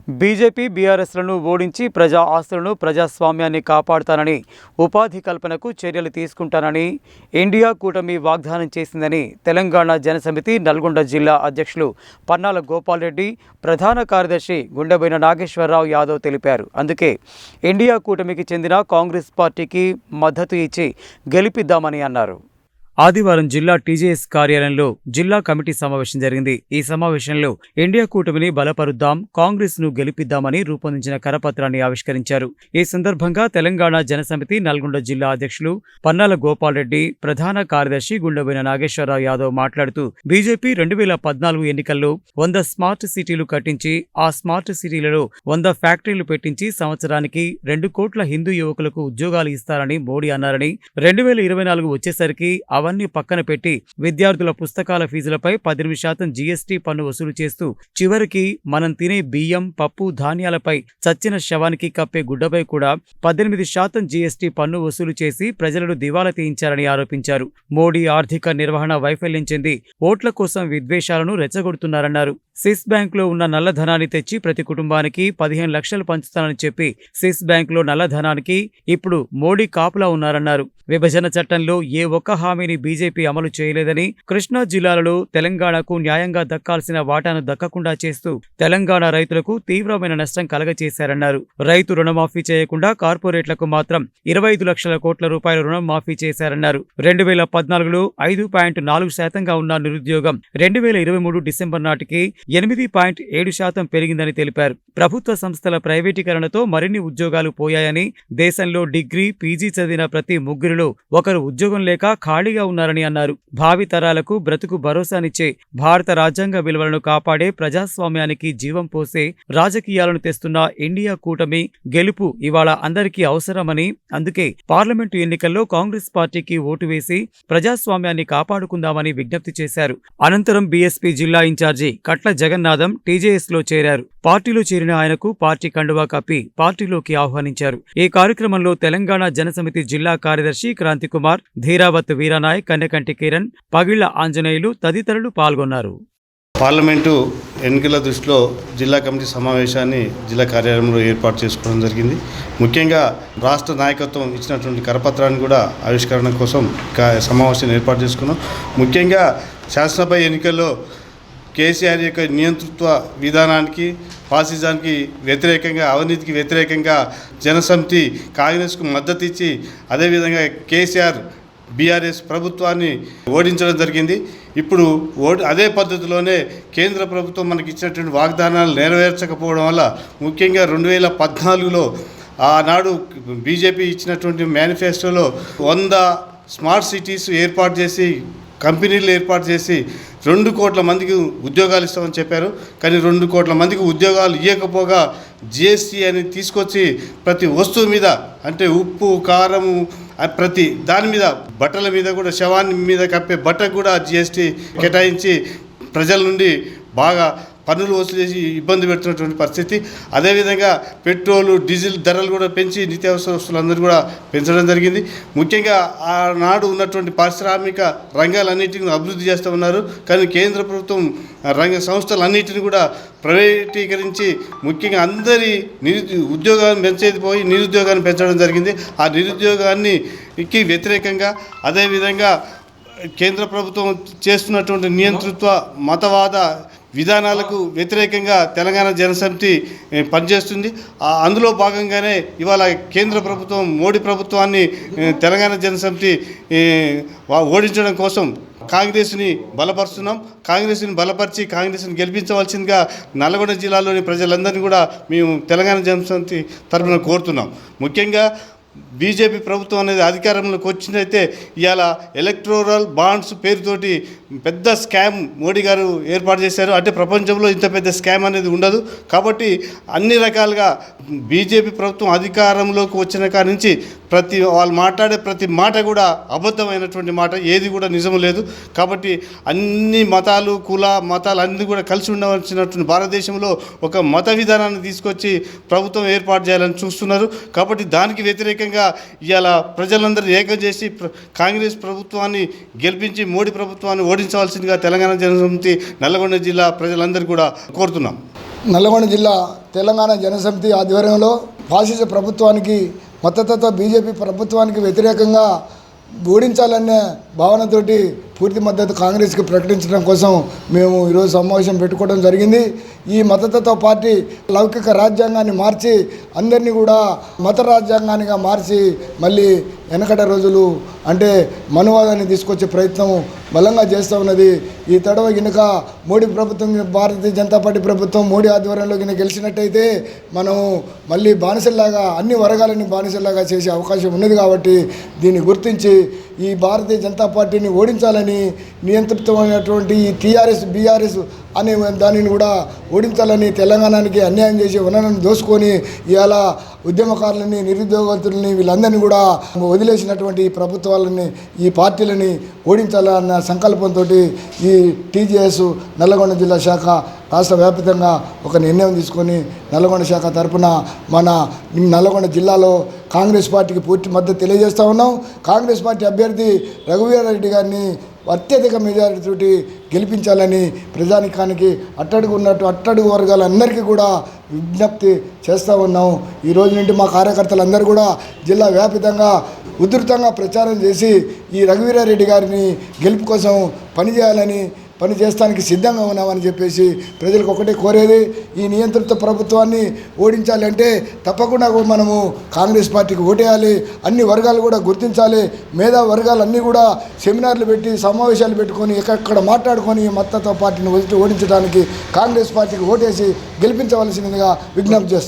BJP బీఆర్ఎస్లను ఓడించి ప్రజా ఆస్తులను ప్రజాస్వామ్యాన్ని కాపాడుతానని ఉపాధి కల్పనకు చర్యలు తీసుకుంటానని ఇండియా కూటమి వాగ్దానం చేసిందని తెలంగాణ జనసమితి నల్గొండ జిల్లా అధ్యక్షులు పన్నాల గోపాల్ రెడ్డి, ప్రధాన కార్యదర్శి గుండెబోయిన నాగేశ్వరరావు యాదవ్ తెలిపారు. అందుకే ఇండియా కూటమికి చెందిన కాంగ్రెస్ పార్టీకి మద్దతు ఇచ్చి గెలిపిద్దామని అన్నారు. ఆదివారం జిల్లా టీజేఎస్ కార్యాలయంలో జిల్లా కమిటీ సమావేశం జరిగింది. ఈ సమావేశంలో ఇండియా కూటమిని బలపరుద్దాం, కాంగ్రెస్ ను గెలిపిద్దామని రూపొందించిన కరపత్రాన్ని ఆవిష్కరించారు. ఈ సందర్భంగా తెలంగాణ జనసమితి నల్గొండ జిల్లా అధ్యక్షులు పన్నాల గోపాల్ రెడ్డి, ప్రధాన కార్యదర్శి గుండెబోయిన నాగేశ్వరరావు యాదవ్ మాట్లాడుతూ బీజేపీ 2014 ఎన్నికల్లో 100 స్మార్ట్ సిటీలు కట్టించి ఆ స్మార్ట్ సిటీలలో 100 ఫ్యాక్టరీలు పెట్టించి సంవత్సరానికి 2 కోట్ల హిందూ యువకులకు ఉద్యోగాలు ఇస్తారని మోడీ అన్నారని, 2024 వచ్చేసరికి అవన్నీ పక్కన పెట్టి విద్యార్థుల పుస్తకాల ఫీజులపై 18% జీఎస్టీ పన్ను వసూలు చేస్తూ చివరికి మనం తినే బియ్యం, పప్పు, ధాన్యాలపై చచ్చిన శవానికి కప్పే గుడ్డపై కూడా 18% జీఎస్టీ పన్ను వసూలు చేసి ప్రజలను దివాలా తీయించారని ఆరోపించారు. మోడీ ఆర్థిక నిర్వహణ వైఫల్యం చెంది ఓట్ల కోసం విద్వేషాలను రెచ్చగొడుతున్నారన్నారు. స్విస్ బ్యాంకులో ఉన్న నల్లధనాన్ని తెచ్చి ప్రతి కుటుంబానికి 15 లక్షలు పంచుతానని చెప్పి స్విస్ బ్యాంకులో నల్లధనానికి ఇప్పుడు మోడీ కాపులా ఉన్నారన్నారు. విభజన చట్టంలో ఏ ఒక్క హామీని బీజేపీ అమలు చేయలేదని, కృష్ణా జిల్లాలలో తెలంగాణకు న్యాయంగా దక్కాల్సిన వాటాను దక్కకుండా చేస్తూ తెలంగాణ రైతులకు తీవ్రమైన నష్టం కలగచేశారన్నారు. రైతు రుణమాఫీ చేయకుండా కార్పొరేట్లకు మాత్రం 25 లక్షల కోట్ల రూపాయల రుణం మాఫీ చేశారన్నారు. 2014లో 5.4% ఉన్న నిరుద్యోగం 2023 డిసెంబర్ నాటికి 8.7% పెరిగిందని తెలిపారు. ప్రభుత్వ సంస్థల ప్రైవేటీకరణతో మరిన్ని ఉద్యోగాలు పోయాయని, దేశంలో డిగ్రీ, పీజీ చదివిన ప్రతి ముగ్గురిలో ఒకరు ఉద్యోగం లేక ఖాళీగా ఉన్నారని అన్నారు. భావి తరాలకు బ్రతుకు భరోసానిచ్చే భారత రాజ్యాంగ విలువలను కాపాడే ప్రజాస్వామ్యానికి జీవం పోసే రాజకీయాలను తెస్తున్న ఇండియా కూటమి గెలుపు ఇవాళ అందరికీ అవసరమని, అందుకే పార్లమెంటు ఎన్నికల్లో కాంగ్రెస్ పార్టీకి ఓటు వేసి ప్రజాస్వామ్యాన్ని కాపాడుకుందామని విజ్ఞప్తి చేశారు. అనంతరం బీఎస్పీ జిల్లా ఇన్ఛార్జి కట్ల జగన్నాథం టీజేఎస్ లో చేరారు. పార్టీలో చేరిన ఆయనకు పార్టీ కండువా కప్పి పార్టీలోకి ఆహ్వానించారు. ఈ కార్యక్రమంలో తెలంగాణ జనసమితి జిల్లా కార్యదర్శి క్రాంతి కుమార్, ధీరావత్ వీరానాయక్, కన్నెకంటి కిరణ్, పగిళ్ల ఆంజనేయులు తదితరులు పాల్గొన్నారు. పార్లమెంటు ఎన్నికల దృష్టిలో జిల్లా కమిటీ సమావేశాన్ని జిల్లా కార్యాలయంలో ఏర్పాటు చేసుకోవడం జరిగింది. ముఖ్యంగా రాష్ట్ర నాయకత్వం ఇచ్చినటువంటి కరపత్రాన్ని కూడా ఆవిష్కరణ కోసం సమావేశాన్ని ఏర్పాటు చేసుకున్నాం. ముఖ్యంగా శాసనసభ ఎన్నికల్లో కేసీఆర్ యొక్క నియంతృత్వ విధానానికి, ఫాసిజానికి వ్యతిరేకంగా, అవినీతికి వ్యతిరేకంగా జనసమితి కాంగ్రెస్కు మద్దతు ఇచ్చి అదేవిధంగా కేసీఆర్ బీఆర్ఎస్ ప్రభుత్వాన్ని ఓడించడం జరిగింది. ఇప్పుడు అదే పద్ధతిలోనే కేంద్ర ప్రభుత్వం మనకి ఇచ్చినటువంటి వాగ్దానాలు నెరవేర్చకపోవడం వల్ల, ముఖ్యంగా 2014లో ఆనాడు బీజేపీ ఇచ్చినటువంటి మేనిఫెస్టోలో 100 స్మార్ట్ సిటీస్ ఏర్పాటు చేసి, కంపెనీలు ఏర్పాటు చేసి 2 కోట్ల మందికి ఉద్యోగాలు ఇస్తామని చెప్పారు. కానీ 2 కోట్ల మందికి ఉద్యోగాలు ఇవ్వకపోగా జిఎస్టీ అని తీసుకొచ్చి ప్రతి వస్తువు మీద, అంటే ఉప్పు, కారము, ప్రతి దాని మీద, బట్టల మీద కూడా, శవాన్ని మీద కప్పే బట్టకు కూడా జిఎస్టీ కేటాయించి ప్రజల నుండి బాగా పన్నులు వసూలు చేసి ఇబ్బంది పెడుతున్నటువంటి పరిస్థితి. అదేవిధంగా పెట్రోలు, డీజిల్ ధరలు కూడా పెంచి నిత్యావసర వస్తువులందరూ కూడా పెంచడం జరిగింది. ముఖ్యంగా ఆనాడు ఉన్నటువంటి పారిశ్రామిక రంగాలన్నింటినీ అభివృద్ధి చేస్తూ ఉన్నారు. కానీ కేంద్ర ప్రభుత్వం రంగ సంస్థలన్నింటినీ కూడా ప్రైవేటీకరించి ముఖ్యంగా అందరి ఉద్యోగాన్ని పెంచేది పోయి నిరుద్యోగాన్ని పెంచడం జరిగింది. ఆ నిరుద్యోగానికి వ్యతిరేకంగా, అదేవిధంగా కేంద్ర ప్రభుత్వం చేస్తున్నటువంటి నియంతృత్వ మతవాద విధానాలకు వ్యతిరేకంగా తెలంగాణ జనసమితి పనిచేస్తుంది. అందులో భాగంగానే ఇవాళ కేంద్ర ప్రభుత్వం, మోడీ ప్రభుత్వాన్ని తెలంగాణ జనసమితి ఓడించడం కోసం కాంగ్రెస్ని బలపరుస్తున్నాం. కాంగ్రెస్ని బలపరిచి కాంగ్రెస్ని గెలిపించవలసిందిగా నల్గొండ జిల్లాలోని ప్రజలందరినీ కూడా మేము తెలంగాణ జనసమితి తరఫున కోరుతున్నాం. ముఖ్యంగా బీజేపీ ప్రభుత్వం అనేది అధికారంలోకి వచ్చినైతే ఇవాళ ఎలక్టోరల్ బాండ్స్ పేరుతోటి పెద్ద స్కామ్ మోడీ గారు ఏర్పాటు చేశారు. అంటే ప్రపంచంలో ఇంత పెద్ద స్కామ్ అనేది ఉండదు. కాబట్టి అన్ని రకాలుగా బీజేపీ ప్రభుత్వం అధికారంలోకి వచ్చిన కాడి నుంచి వాళ్ళు మాట్లాడే ప్రతి మాట కూడా అబద్ధమైనటువంటి మాట, ఏది కూడా నిజం లేదు. కాబట్టి అన్ని మతాలు, మతాలు అన్నీ కూడా కలిసి ఉండవలసినటువంటి భారతదేశంలో ఒక మత విధానాన్ని తీసుకొచ్చి ప్రభుత్వం ఏర్పాటు చేయాలని చూస్తున్నారు. కాబట్టి దానికి వ్యతిరేకంగా ఇవాళ ప్రజలందరూ ఏకం చేసి కాంగ్రెస్ ప్రభుత్వాన్ని గెలిపించి మోడీ ప్రభుత్వాన్ని ఓడించవలసిందిగా తెలంగాణ జనసమితి నల్లగొండ జిల్లా ప్రజలందరూ కూడా కోరుతున్నాం. నల్లగొండ జిల్లా తెలంగాణ జనసమితి ఆధ్వర్యంలో ఫాసిస్ట్ ప్రభుత్వానికి మద్దతుతో బీజేపీ ప్రభుత్వానికి వ్యతిరేకంగా ఓడించాలనే భావనతోటి పూర్తి మద్దతు కాంగ్రెస్కి ప్రకటించడం కోసం మేము ఈరోజు సమావేశం పెట్టుకోవడం జరిగింది. ఈ మద్దతుతో పార్టీ లౌకిక రాజ్యాంగాన్ని మార్చి అందరినీ కూడా మత రాజ్యాంగానిగా మార్చి మళ్ళీ వెనకట రోజులు అంటే మనువాదాన్ని తీసుకొచ్చే ప్రయత్నం బలంగా చేస్తూ ఉన్నది. ఈ తడవ గినక మోడీ ప్రభుత్వం, భారతీయ జనతా పార్టీ ప్రభుత్వం మోడీ ఆధ్వర్యంలో గిన గెలిచినట్టయితే మనం మళ్ళీ బానిసల్లాగా అన్ని వర్గాలని బానిసల్లాగా చేసే అవకాశం ఉన్నది. కాబట్టి దీన్ని గుర్తించి ఈ భారతీయ జనతా పార్టీని ఓడించాలని నియంత్రితమైనటువంటి ఈ టీఆర్ఎస్ బీఆర్ఎస్ అనే దానిని కూడా ఓడించాలని తెలంగాణకి అన్యాయం చేసి వనరులను దోసుకొని ఇవాళ ఉద్యమకారులని నిరుద్యోగతులని వీళ్ళందరినీ కూడా వదిలేసినటువంటి ఈ ప్రభుత్వాలని ఈ పార్టీలని ఓడించాలన్న సంకల్పంతో ఈ టీజేఎస్ నల్లగొండ జిల్లా శాఖ రాష్ట్ర వ్యాప్తంగా ఒక నిర్ణయం తీసుకొని నల్లగొండ శాఖ తరఫున మన నల్లగొండ జిల్లాలో కాంగ్రెస్ పార్టీకి పూర్తి మద్దతు తెలియజేస్తూ ఉన్నాం. కాంగ్రెస్ పార్టీ అభ్యర్థి రఘువీరారెడ్డి గారిని అత్యధిక మెజారిటీతోటి గెలిపించాలని ప్రజానికానికి అట్టడుగు వర్గాలందరికీ కూడా విజ్ఞప్తి చేస్తూ ఉన్నాం. ఈ రోజు నుండి మా కార్యకర్తలందరూ కూడా జిల్లా వ్యాప్తంగా ఉధృతంగా ప్రచారం చేసి ఈ రఘువీరారెడ్డి గారిని గెలుపు కోసం పని చేస్తానికి సిద్ధంగా ఉన్నామని చెప్పేసి ప్రజలకు ఒకటే కోరేది, ఈ నియంత్రిత ప్రభుత్వాన్ని ఓడించాలంటే తప్పకుండా మనము కాంగ్రెస్ పార్టీకి ఓటేయాలి. అన్ని వర్గాలు కూడా గుర్తించాలి. మేధా వర్గాలన్నీ కూడా సెమినార్లు పెట్టి సమావేశాలు పెట్టుకొని ఎక్కడెక్కడ మాట్లాడుకొని మద్దతు పార్టీని ఓడించడానికి కాంగ్రెస్ పార్టీకి ఓటేసి గెలిపించవలసిందిగా విజ్ఞప్తి చేస్తాం.